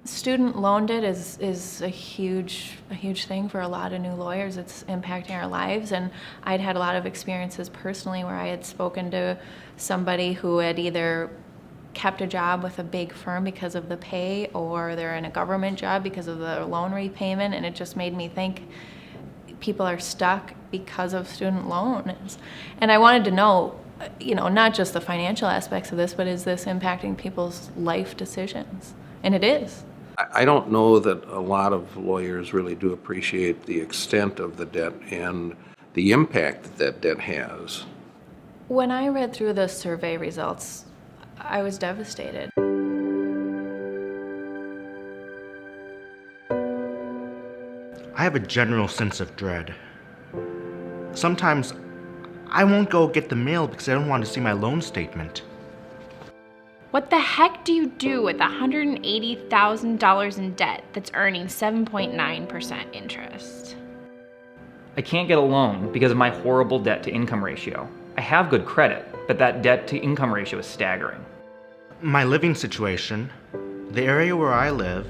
Student loan debt is a huge thing for a lot of new lawyers. It's impacting our lives, and I'd had a lot of experiences personally where I had spoken to somebody who had either kept a job with a big firm because of the pay, or they're in a government job because of the loan repayment, and it just made me think people are stuck because of student loans. And I wanted to know, not just the financial aspects of this, but is this impacting people's life decisions? And it is. I don't know that a lot of lawyers really do appreciate the extent of the debt and the impact that that debt has. When I read through the survey results, I was devastated. I have a general sense of dread. Sometimes I won't go get the mail because I don't want to see my loan statement. What the heck do you do with $180,000 in debt that's earning 7.9% interest? I can't get a loan because of my horrible debt-to-income ratio. I have good credit, but that debt-to-income ratio is staggering. My living situation, the area where I live,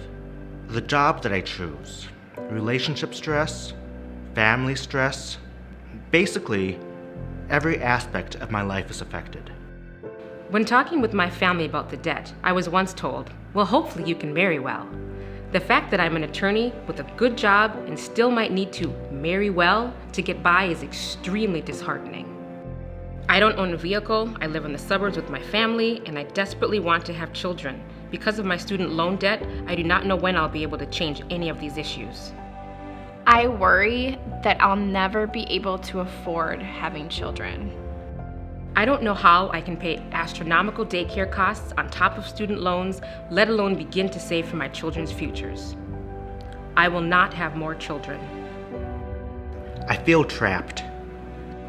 the job that I choose, relationship stress, family stress, basically, every aspect of my life is affected. When talking with my family about the debt, I was once told, well, hopefully you can marry well. The fact that I'm an attorney with a good job and still might need to marry well to get by is extremely disheartening. I don't own a vehicle, I live in the suburbs with my family, and I desperately want to have children. Because of my student loan debt, I do not know when I'll be able to change any of these issues. I worry that I'll never be able to afford having children. I don't know how I can pay astronomical daycare costs on top of student loans, let alone begin to save for my children's futures. I will not have more children. I feel trapped.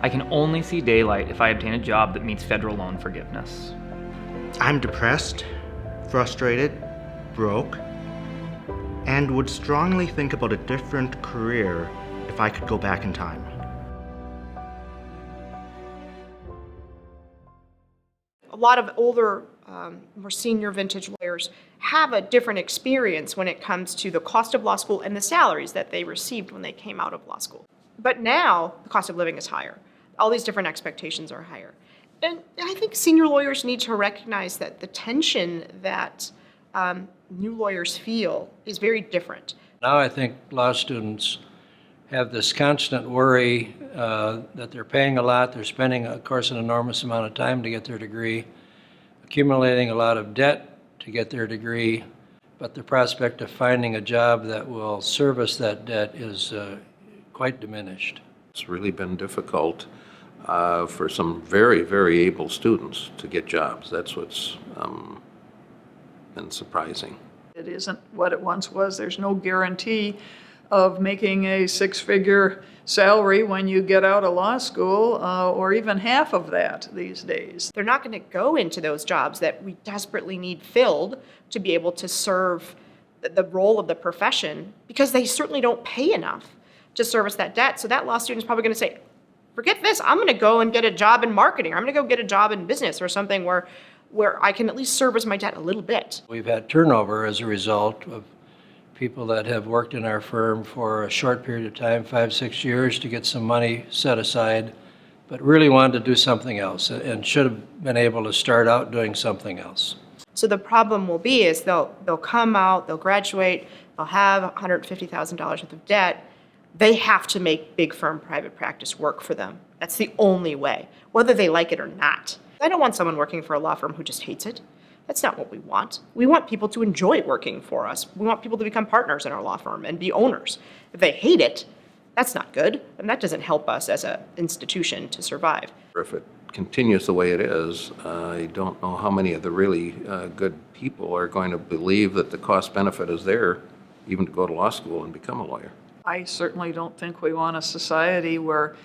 I can only see daylight if I obtain a job that meets federal loan forgiveness. I'm depressed, frustrated, broke, and would strongly think about a different career if I could go back in time. A lot of older, more senior vintage lawyers have a different experience when it comes to the cost of law school and the salaries that they received when they came out of law school. But now the cost of living is higher. All these different expectations are higher. And I think senior lawyers need to recognize that the tension that new lawyers feel is very different. Now I think law students have this constant worry that they're paying a lot, they're spending, of course, an enormous amount of time to get their degree, accumulating a lot of debt to get their degree, but the prospect of finding a job that will service that debt is quite diminished. It's really been difficult for some very, very able students to get jobs. That's what's been surprising. It isn't what it once was. There's no guarantee of making a six-figure salary when you get out of law school, or even half of that these days. They're not going to go into those jobs that we desperately need filled to be able to serve the role of the profession, because they certainly don't pay enough to service that debt. So that law student is probably going to say, forget this, I'm going to go and get a job in marketing, or I'm going to go get a job in business or something where I can at least service my debt a little bit. We've had turnover as a result of people that have worked in our firm for a short period of time, 5-6 years, to get some money set aside, but really wanted to do something else and should have been able to start out doing something else. So the problem will be is they'll come out, they'll graduate, they'll have $150,000 worth of debt. They have to make big firm private practice work for them. That's the only way, whether they like it or not. I don't want someone working for a law firm who just hates it. That's not what we want. We want people to enjoy working for us. We want people to become partners in our law firm and be owners. If they hate it, that's not good, and that doesn't help us as an institution to survive. If it continues the way it is, I don't know how many of the really good people are going to believe that the cost benefit is there, even to go to law school and become a lawyer. I certainly don't think we want a society where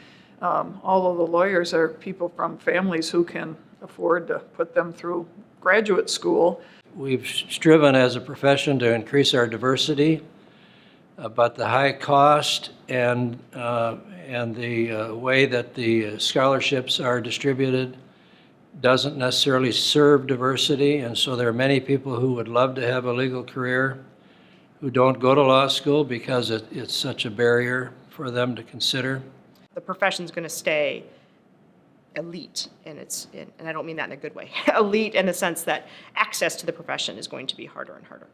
all of the lawyers are people from families who can afford to put them through graduate school. We've striven as a profession to increase our diversity, but the high cost and the way that the scholarships are distributed doesn't necessarily serve diversity, and so there are many people who would love to have a legal career who don't go to law school because it's such a barrier for them to consider. The profession's going to stay elite, and I don't mean that in a good way, elite in the sense that access to the profession is going to be harder and harder.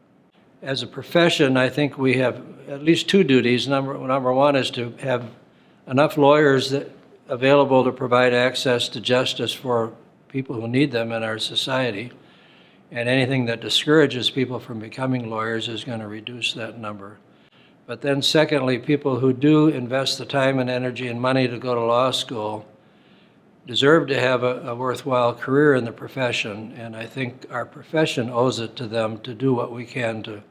As a profession, I think we have at least two duties. Number one is to have enough lawyers available to provide access to justice for people who need them in our society. And anything that discourages people from becoming lawyers is going to reduce that number. But then secondly, people who do invest the time and energy and money to go to law school deserve to have a worthwhile career in the profession. And I think our profession owes it to them to do what we can to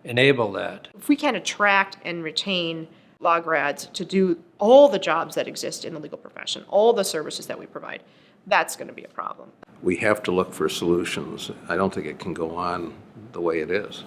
enable that. If we can't attract and retain law grads to do all the jobs that exist in the legal profession, all the services that we provide, that's going to be a problem. We have to look for solutions. I don't think it can go on the way it is.